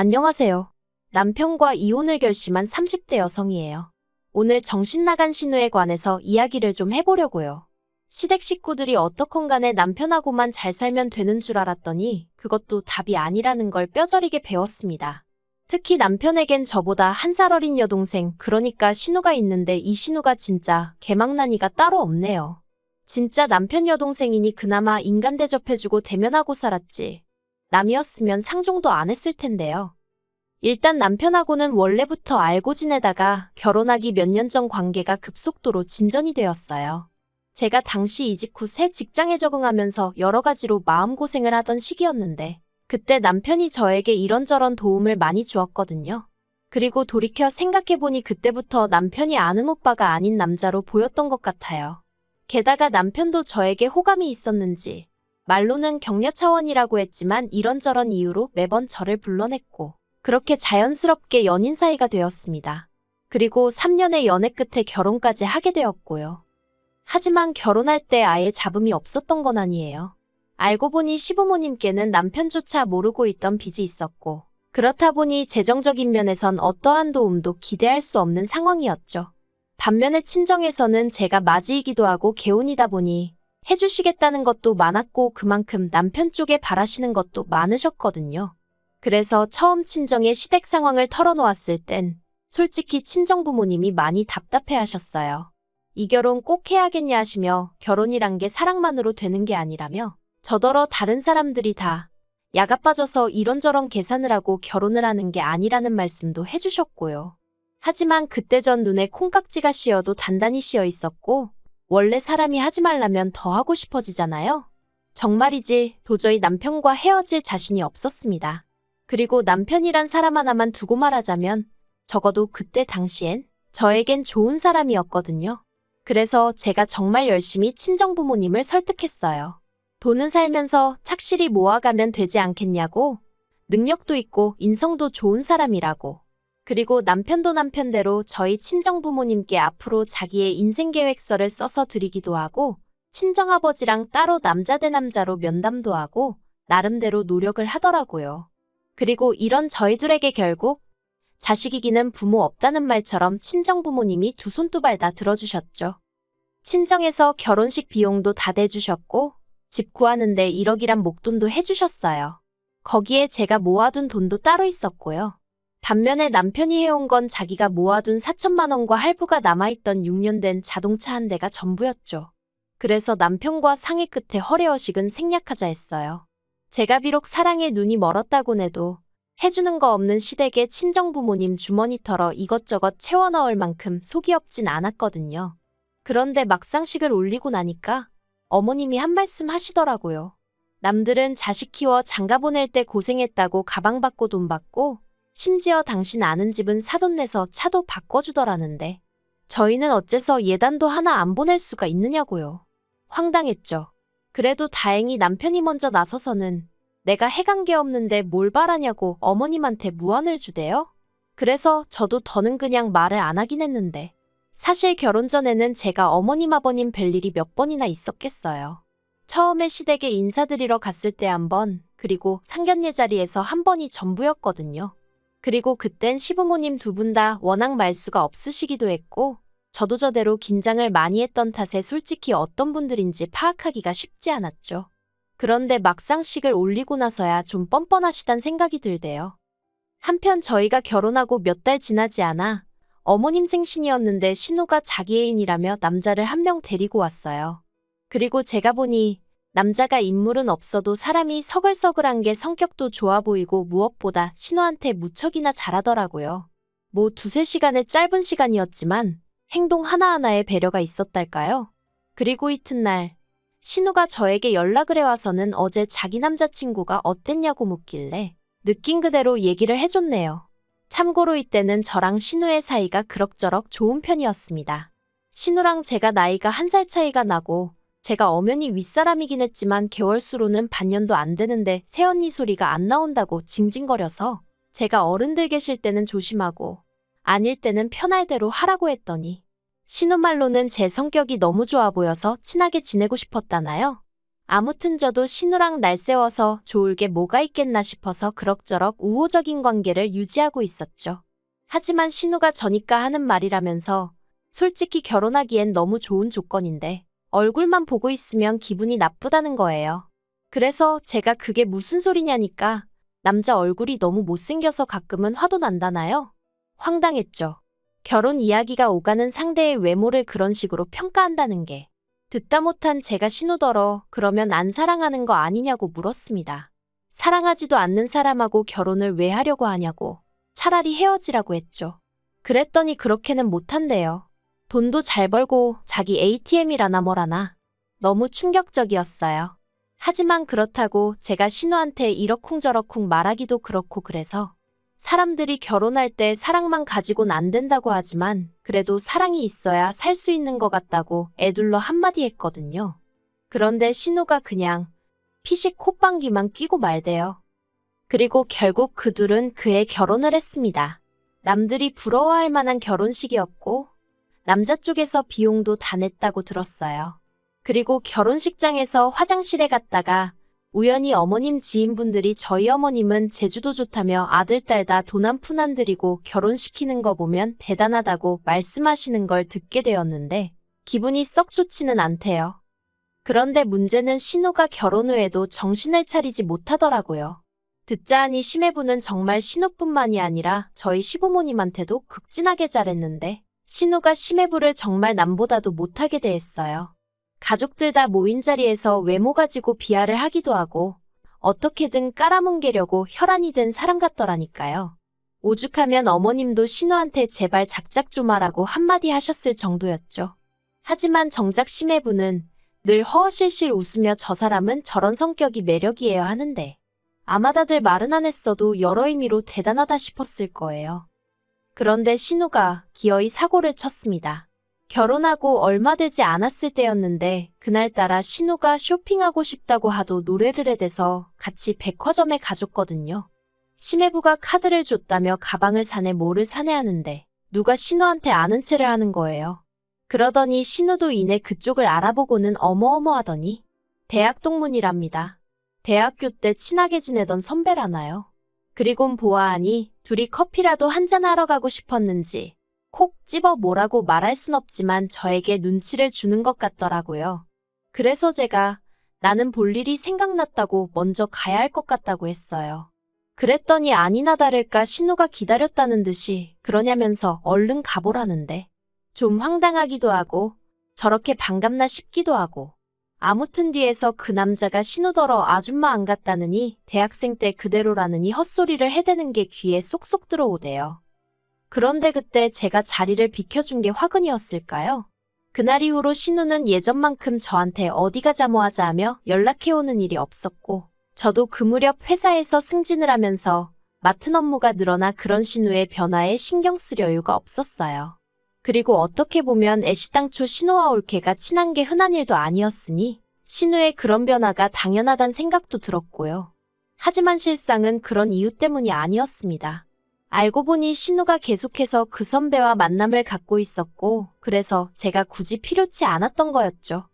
안녕하세요. 남편과 이혼을 결심한 30대 여성이에요. 오늘 정신 나간 신우에 관해서 이야기를 좀 해보려고요. 시댁 식구들이 어떻건 간에 남편하고만 잘 살면 되는 줄 알았더니 그것도 답이 아니라는 걸 뼈저리게 배웠습니다. 특히 남편에겐 저보다 1살 어린 여동생, 그러니까 신우가 있는데 이 신우가 진짜 개망나니가 따로 없네요. 진짜 남편 여동생이니 그나마 인간 대접해주고 대면하고 살았지. 남이었으면 상종도 안 했을 텐데요. 일단 남편하고는 원래부터 알고 지내다가 결혼하기 몇 년 전 관계가 급속도로 진전이 되었어요. 제가 당시 이직 후 새 직장에 적응하면서 여러 가지로 마음고생을 하던 시기였는데 그때 남편이 저에게 이런저런 도움을 많이 주었거든요. 그리고 돌이켜 생각해보니 그때부터 남편이 아는 오빠가 아닌 남자로 보였던 것 같아요. 게다가 남편도 저에게 호감이 있었는지 말로는 격려 차원이라고 했지만 이런저런 이유로 매번 저를 불러냈고 그렇게 자연스럽게 연인 사이가 되었습니다. 그리고 3년의 연애 끝에 결혼까지 하게 되었고요. 하지만 결혼할 때 아예 잡음이 없었던 건 아니에요. 알고 보니 시부모님께는 남편조차 모르고 있던 빚이 있었고 그렇다 보니 재정적인 면에선 어떠한 도움도 기대할 수 없는 상황이었죠. 반면에 친정에서는 제가 맞이이기도 하고 개운이다 보니 해주시겠다는 것도 많았고 그만큼 남편 쪽에 바라시는 것도 많으셨거든요. 그래서 처음 친정의 시댁 상황을 털어놓았을 땐 솔직히 친정 부모님이 많이 답답해하셨어요. 이 결혼 꼭 해야겠냐 하시며 결혼이란 게 사랑만으로 되는 게 아니라며 저더러 다른 사람들이 다 야가 빠져서 이런저런 계산을 하고 결혼을 하는 게 아니라는 말씀도 해주셨고요. 하지만 그때 전 눈에 콩깍지가 씌어도 단단히 씌어 있었고 원래 사람이 하지 말라면 더 하고 싶어지잖아요. 정말이지 도저히 남편과 헤어질 자신이 없었습니다. 그리고 남편이란 사람 하나만 두고 말하자면 적어도 그때 당시엔 저에겐 좋은 사람이었거든요. 그래서 제가 정말 열심히 친정부모님을 설득했어요. 돈은 살면서 착실히 모아가면 되지 않겠냐고, 능력도 있고 인성도 좋은 사람이라고. 그리고 남편도 남편대로 저희 친정부모님께 앞으로 자기의 인생계획서를 써서 드리기도 하고 친정아버지랑 따로 남자 대 남자로 면담도 하고 나름대로 노력을 하더라고요. 그리고 이런 저희들에게 결국 자식 이기는 부모 없다는 말처럼 친정부모님이 두 손 두 발 다 들어주셨죠. 친정에서 결혼식 비용도 다 대주셨고 집 구하는데 1억이란 목돈도 해주셨어요. 거기에 제가 모아둔 돈도 따로 있었고요. 반면에 남편이 해온 건 자기가 모아둔 4천만 원과 할부가 남아있던 6년 된 자동차 한 대가 전부였죠. 그래서 남편과 상의 끝에 허례허식은 생략하자 했어요. 제가 비록 사랑에 눈이 멀었다곤 해도 해주는 거 없는 시댁의 친정부모님 주머니 털어 이것저것 채워 넣을 만큼 속이 없진 않았거든요. 그런데 막상식을 올리고 나니까 어머님이 한 말씀 하시더라고요. 남들은 자식 키워 장가 보낼 때 고생했다고 가방 받고 돈 받고 심지어 당신 아는 집은 사돈 내서 차도 바꿔주더라는데 저희는 어째서 예단도 하나 안 보낼 수가 있느냐고요. 황당했죠. 그래도 다행히 남편이 먼저 나서서는 내가 해간 게 없는데 뭘 바라냐고 어머님한테 무안을 주대요. 그래서 저도 더는 그냥 말을 안 하긴 했는데 사실 결혼 전에는 제가 어머님 아버님 뵐 일이 몇 번이나 있었겠어요. 처음에 시댁에 인사드리러 갔을 때 한 번, 그리고 상견례 자리에서 한 번이 전부였거든요. 그리고 그땐 시부모님 두 분 다 워낙 말수가 없으시기도 했고 저도 저대로 긴장을 많이 했던 탓에 솔직히 어떤 분들인지 파악하기가 쉽지 않았죠. 그런데 막상 식을 올리고 나서야 좀 뻔뻔하시단 생각이 들대요. 한편 저희가 결혼하고 몇 달 지나지 않아 어머님 생신이었는데 신우가 자기 애인이라며 남자를 한 명 데리고 왔어요. 그리고 제가 보니 남자가 인물은 없어도 사람이 서글서글한 게 성격도 좋아 보이고 무엇보다 신우한테 무척이나 잘하더라고요. 뭐 2-3시간의 짧은 시간이었지만 행동 하나하나에 배려가 있었달까요? 그리고 이튿날 신우가 저에게 연락을 해와서는 어제 자기 남자친구가 어땠냐고 묻길래 느낀 그대로 얘기를 해줬네요. 참고로 이때는 저랑 신우의 사이가 그럭저럭 좋은 편이었습니다. 신우랑 제가 나이가 1살 차이가 나고 제가 엄연히 윗사람이긴 했지만 개월수로는 반년도 안 되는데 새언니 소리가 안 나온다고 징징거려서 제가 어른들 계실 때는 조심하고 아닐 때는 편할 대로 하라고 했더니 신우 말로는 제 성격이 너무 좋아 보여서 친하게 지내고 싶었다나요? 아무튼 저도 신우랑 날 세워서 좋을 게 뭐가 있겠나 싶어서 그럭저럭 우호적인 관계를 유지하고 있었죠. 하지만 신우가 저니까 하는 말이라면서 솔직히 결혼하기엔 너무 좋은 조건인데 얼굴만 보고 있으면 기분이 나쁘다는 거예요. 그래서 제가 그게 무슨 소리냐니까 남자 얼굴이 너무 못생겨서 가끔은 화도 난다나요? 황당했죠. 결혼 이야기가 오가는 상대의 외모를 그런 식으로 평가한다는 게. 듣다 못한 제가 신우더러 그러면 안 사랑하는 거 아니냐고 물었습니다. 사랑하지도 않는 사람하고 결혼을 왜 하려고 하냐고. 차라리 헤어지라고 했죠. 그랬더니 그렇게는 못한대요. 돈도 잘 벌고 자기 ATM이라나 뭐라나. 너무 충격적이었어요. 하지만 그렇다고 제가 신우한테 이러쿵저러쿵 말하기도 그렇고 그래서 사람들이 결혼할 때 사랑만 가지고는 안 된다고 하지만 그래도 사랑이 있어야 살 수 있는 것 같다고 애둘러 한마디 했거든요. 그런데 신우가 그냥 피식 콧방귀만 뀌고 말대요. 그리고 결국 그 둘은 그해 결혼을 했습니다. 남들이 부러워할 만한 결혼식이었고 남자 쪽에서 비용도 다 냈다고 들었어요. 그리고 결혼식장에서 화장실에 갔다가 우연히 어머님 지인분들이 저희 어머님은 제주도 좋다며 아들, 딸 다 돈 한 푼 안 들이고 결혼시키는 거 보면 대단하다고 말씀하시는 걸 듣게 되었는데 기분이 썩 좋지는 않대요. 그런데 문제는 신우가 결혼 후에도 정신을 차리지 못하더라고요. 듣자 하니 시매부는 정말 신우뿐만이 아니라 저희 시부모님한테도 극진하게 잘했는데 신우가 시매부를 정말 남보다도 못하게 대했어요. 가족들 다 모인 자리에서 외모 가지고 비하를 하기도 하고 어떻게든 깔아뭉개려고 혈안이 된 사람 같더라니까요. 오죽하면 어머님도 신우한테 제발 작작 좀 하라고 한마디 하셨을 정도였죠. 하지만 정작 시매부는 늘 허허실실 웃으며 저 사람은 저런 성격이 매력이에요 하는데 아마 다들 말은 안 했어도 여러 의미로 대단하다 싶었을 거예요. 그런데 신우가 기어이 사고를 쳤습니다. 결혼하고 얼마 되지 않았을 때였는데 그날따라 신우가 쇼핑하고 싶다고 하도 노래를 해대서 같이 백화점에 가줬거든요. 시매부가 카드를 줬다며 가방을 사네 뭐를 사네 하는데 누가 신우한테 아는 체를 하는 거예요. 그러더니 신우도 이내 그쪽을 알아보고는 어머어머하더니 대학 동문이랍니다. 대학교 때 친하게 지내던 선배라나요. 그리곤 보아하니 둘이 커피라도 한잔하러 가고 싶었는지 콕 집어 뭐라고 말할 순 없지만 저에게 눈치를 주는 것 같더라고요. 그래서 제가 나는 볼 일이 생각났다고 먼저 가야 할 것 같다고 했어요. 그랬더니 아니나 다를까 신우가 기다렸다는 듯이 그러냐면서 얼른 가보라는데 좀 황당하기도 하고 저렇게 반갑나 싶기도 하고 아무튼 뒤에서 그 남자가 신우더러 아줌마 안 갔다느니 대학생 때 그대로라느니 헛소리를 해대는 게 귀에 쏙쏙 들어오대요. 그런데 그때 제가 자리를 비켜준 게 화근이었을까요? 그날 이후로 신우는 예전만큼 저한테 어디 가자 뭐 하자 하며 연락해오는 일이 없었고 저도 그 무렵 회사에서 승진을 하면서 맡은 업무가 늘어나 그런 신우의 변화에 신경 쓸 여유가 없었어요. 그리고 어떻게 보면 애시당초 신우와 올케가 친한 게 흔한 일도 아니었으니 신우의 그런 변화가 당연하단 생각도 들었고요. 하지만 실상은 그런 이유 때문이 아니었습니다. 알고 보니 신우가 계속해서 그 선배와 만남을 갖고 있었고 그래서 제가 굳이 필요치 않았던 거였죠.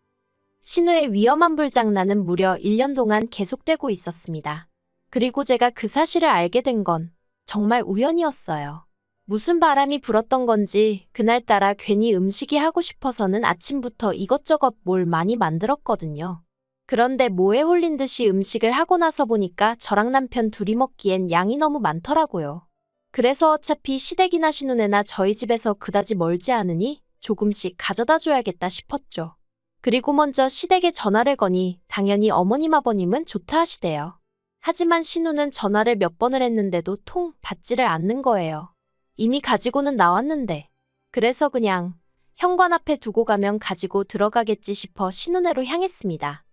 신우의 위험한 불장난은 무려 1년 동안 계속되고 있었습니다. 그리고 제가 그 사실을 알게 된 건 정말 우연이었어요. 무슨 바람이 불었던 건지 그날따라 괜히 음식이 하고 싶어서는 아침부터 이것저것 뭘 많이 만들었거든요. 그런데 뭐에 홀린 듯이 음식을 하고 나서 보니까 저랑 남편 둘이 먹기엔 양이 너무 많더라고요. 그래서 어차피 시댁이나 신우네나 저희 집에서 그다지 멀지 않으니 조금씩 가져다 줘야겠다 싶었죠. 그리고 먼저 시댁에 전화를 거니 당연히 어머님 아버님은 좋다 하시대요. 하지만 신우는 전화를 몇 번을 했는데도 통 받지를 않는 거예요. 이미 가지고는 나왔는데. 그래서 그냥 현관 앞에 두고 가면 가지고 들어가겠지 싶어 신우네로 향했습니다.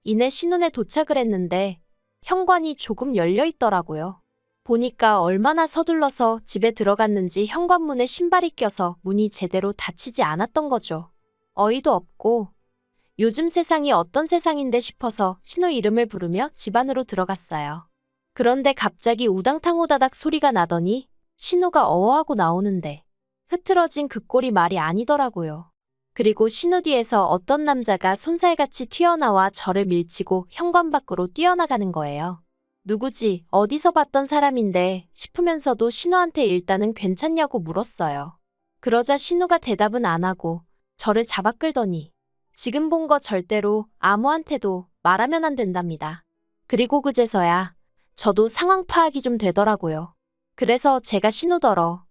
이내 신우네 도착을 했는데 현관이 조금 열려 있더라고요. 보니까 얼마나 서둘러서 집에 들어갔는지 현관문에 신발이 껴서 문이 제대로 닫히지 않았던 거죠. 어이도 없고 요즘 세상이 어떤 세상인데 싶어서 신우 이름을 부르며 집 안으로 들어갔어요. 그런데 갑자기 우당탕 후다닥 소리가 나더니 신우가 어어하고 나오는데 흐트러진 그 꼴이 말이 아니더라고요. 그리고 신우 뒤에서 어떤 남자가 손살같이 튀어나와 저를 밀치고 현관 밖으로 뛰어나가는 거예요. 누구지, 어디서 봤던 사람인데 싶으면서도 신우한테 일단은 괜찮냐고 물었어요. 그러자 신우가 대답은 안 하고 저를 잡아 끌더니 지금 본 거 절대로 아무한테도 말하면 안 된답니다. 그리고 그제서야 저도 상황 파악이 좀 되더라고요. 그래서 제가 신우더러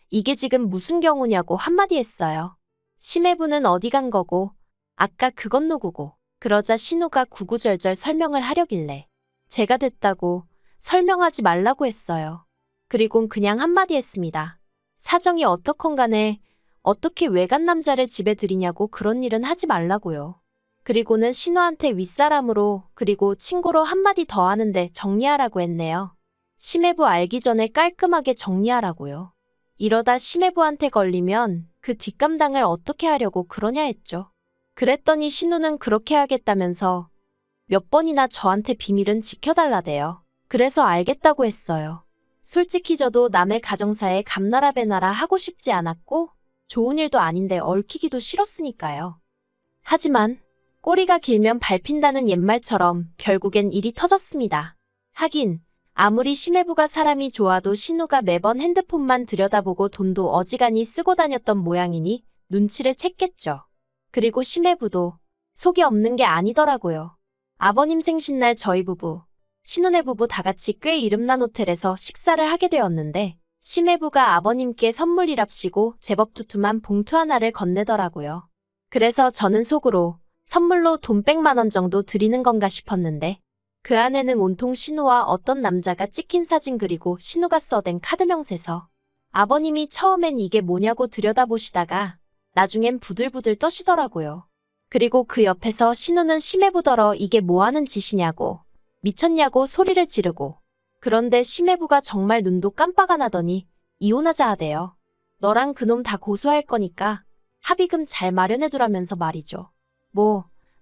이게 지금 무슨 경우냐고 한마디 했어요. 심해부는 어디 간 거고 아까 그건 누구고. 그러자 신우가 구구절절 설명을 하려길래 제가 됐다고 설명하지 말라고 했어요. 그리곤 그냥 한마디 했습니다. 사정이 어떻건 간에 어떻게 외간 남자를 집에 들이냐고 그런 일은 하지 말라고요. 그리고는 신우한테 윗사람으로 그리고 친구로 한마디 더 하는데 정리하라고 했네요. 심해부 알기 전에 깔끔하게 정리하라고요. 이러다 심해부한테 걸리면 그 뒷감당을 어떻게 하려고 그러냐 했죠. 그랬더니 신우는 그렇게 하겠다면서 몇 번이나 저한테 비밀은 지켜달라대요. 그래서 알겠다고 했어요. 솔직히 저도 남의 가정사에 감나라 배나라 하고 싶지 않았고 좋은 일도 아닌데 얽히기도 싫었으니까요. 하지만 꼬리가 길면 밟힌다는 옛말처럼 결국엔 일이 터졌습니다. 하긴 아무리 심해부가 사람이 좋아도 신우가 매번 핸드폰만 들여다보고 돈도 어지간히 쓰고 다녔던 모양이니 눈치를 챘겠죠. 그리고 심해부도 속이 없는 게 아니더라고요. 아버님 생신날 저희 부부, 신우네 부부 다 같이 꽤 이름난 호텔에서 식사를 하게 되었는데 심해부가 아버님께 선물이랍시고 제법 두툼한 봉투 하나를 건네더라고요. 그래서 저는 속으로 선물로 돈 100만 원 정도 드리는 건가 싶었는데 그 안에는 온통 신우와 어떤 남자가 찍힌 사진 그리고 신우가 써댄 카드 명세서. 아버님이 처음엔 이게 뭐냐고 들여다보시다가 나중엔 부들부들 떠시더라고요. 그리고 그 옆에서 신우는 심해부더러 이게 뭐하는 짓이냐고 미쳤냐고 소리를 지르고 그런데 심해부가 정말 눈도 깜빡 안 하더니 이혼하자 하대요. 너랑 그놈 다 고소할 거니까 합의금 잘 마련해두라면서 말이죠.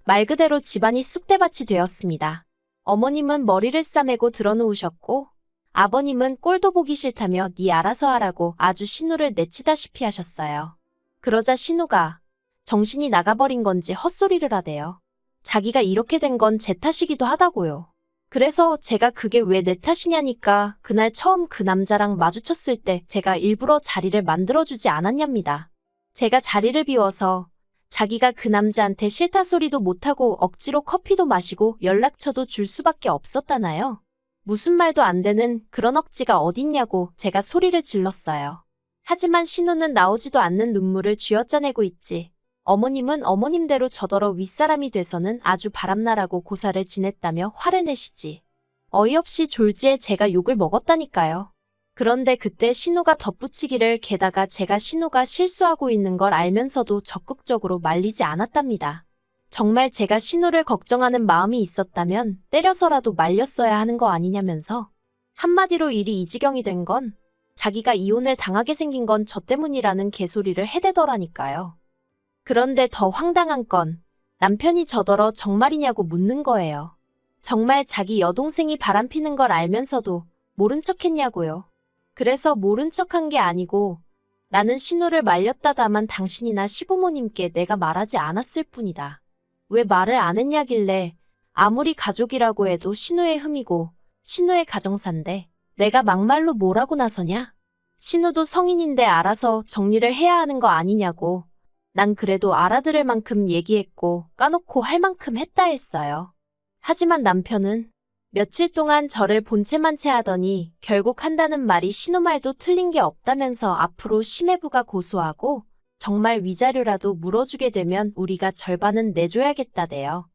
말 그대로 집안이 쑥대밭이 되었습니다. 어머님은 머리를 싸매고 드러누우셨고 아버님은 꼴도 보기 싫다며 네 알아서 하라고 아주 신우를 내치다시피 하셨어요. 그러자 신우가 정신이 나가버린 건지 헛소리를 하대요. 자기가 이렇게 된 건 제 탓이기도 하다고요. 그래서 제가 그게 왜 내 탓이냐니까 그날 처음 그 남자랑 마주쳤을 때 제가 일부러 자리를 만들어주지 않았냐입니다. 제가 자리를 비워서 자기가 그 남자한테 싫다 소리도 못하고 억지로 커피도 마시고 연락처도 줄 수밖에 없었다나요. 무슨 말도 안 되는 그런 억지가 어딨냐고 제가 소리를 질렀어요. 하지만 신우는 나오지도 않는 눈물을 쥐어짜내고 있지. 어머님은 어머님대로 저더러 윗사람이 돼서는 아주 바람나라고 고사를 지냈다며 화를 내시지. 어이없이 졸지에 제가 욕을 먹었다니까요. 그런데 그때 신우가 덧붙이기를 게다가 제가 신우가 실수하고 있는 걸 알면서도 적극적으로 말리지 않았답니다. 정말 제가 신우를 걱정하는 마음이 있었다면 때려서라도 말렸어야 하는 거 아니냐면서 한마디로 일이 이 지경이 된 건 자기가 이혼을 당하게 생긴 건 저 때문이라는 개소리를 해대더라니까요. 그런데 더 황당한 건 남편이 저더러 정말이냐고 묻는 거예요. 정말 자기 여동생이 바람피는 걸 알면서도 모른 척 했냐고요. 그래서 모른 척한 게 아니고 나는 신우를 말렸다다만 당신이나 시부모님께 내가 말하지 않았을 뿐이다. 왜 말을 안 했냐길래 아무리 가족이라고 해도 신우의 흠이고 신우의 가정사인데 내가 막말로 뭐라고 나서냐? 신우도 성인인데 알아서 정리를 해야 하는 거 아니냐고. 난 그래도 알아들을 만큼 얘기했고 까놓고 할 만큼 했다 했어요. 하지만 남편은 며칠 동안 저를 본체만 채하더니 결국 한다는 말이 신우 말도 틀린 게 없다면서 앞으로 심해부가 고소하고 정말 위자료라도 물어주게 되면 우리가 절반은 내줘야겠다대요.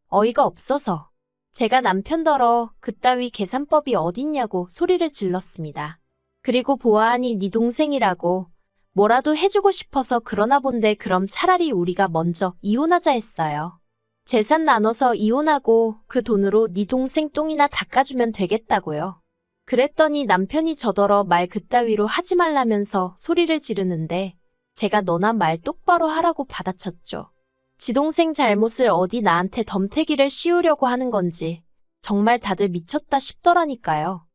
어이가 없어서 제가 남편더러 그따위 계산법이 어딨냐고 소리를 질렀습니다. 그리고 보아하니 네 동생이라고 뭐라도 해주고 싶어서 그러나 본데 그럼 차라리 우리가 먼저 이혼하자 했어요. 재산 나눠서 이혼하고 그 돈으로 네 동생 똥이나 닦아주면 되겠다고요. 그랬더니 남편이 저더러 말 그따위로 하지 말라면서 소리를 지르는데 제가 너나 말 똑바로 하라고 받아쳤죠. 지 동생 잘못을 어디 나한테 덤태기를 씌우려고 하는 건지 정말 다들 미쳤다 싶더라니까요.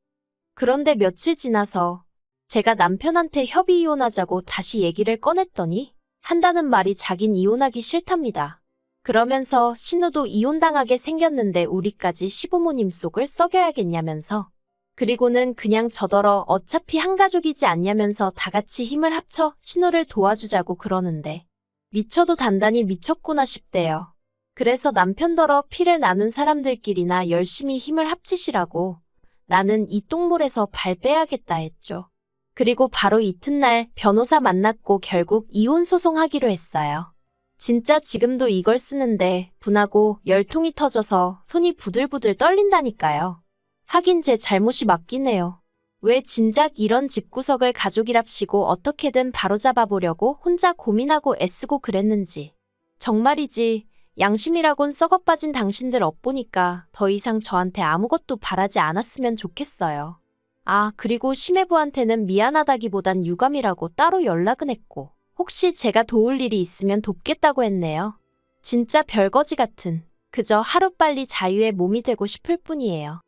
그런데 며칠 지나서 제가 남편한테 협의 이혼하자고 다시 얘기를 꺼냈더니 한다는 말이 자긴 이혼하기 싫답니다. 그러면서 신우도 이혼당하게 생겼는데 우리까지 시부모님 속을 썩여야겠냐면서. 그리고는 그냥 저더러 어차피 한 가족이지 않냐면서 다 같이 힘을 합쳐 신우를 도와주자고 그러는데 미쳐도 단단히 미쳤구나 싶대요. 그래서 남편더러 피를 나눈 사람들끼리나 열심히 힘을 합치시라고 나는 이 똥물에서 발 빼야겠다 했죠. 그리고 바로 이튿날 변호사 만났고 결국 이혼 소송하기로 했어요. 진짜 지금도 이걸 쓰는데 분하고 열통이 터져서 손이 부들부들 떨린다니까요. 하긴 제 잘못이 맞긴 해요. 왜 진작 이런 집구석을 가족이랍시고 어떻게든 바로잡아 보려고 혼자 고민하고 애쓰고 그랬는지. 정말이지 양심이라곤 썩어빠진 당신들 엿보니까 더 이상 저한테 아무것도 바라지 않았으면 좋겠어요. 아, 그리고 심해부한테는 미안하다기보단 유감이라고 따로 연락은 했고 혹시 제가 도울 일이 있으면 돕겠다고 했네요. 진짜 별거지 같은 그저 하루빨리 자유의 몸이 되고 싶을 뿐이에요.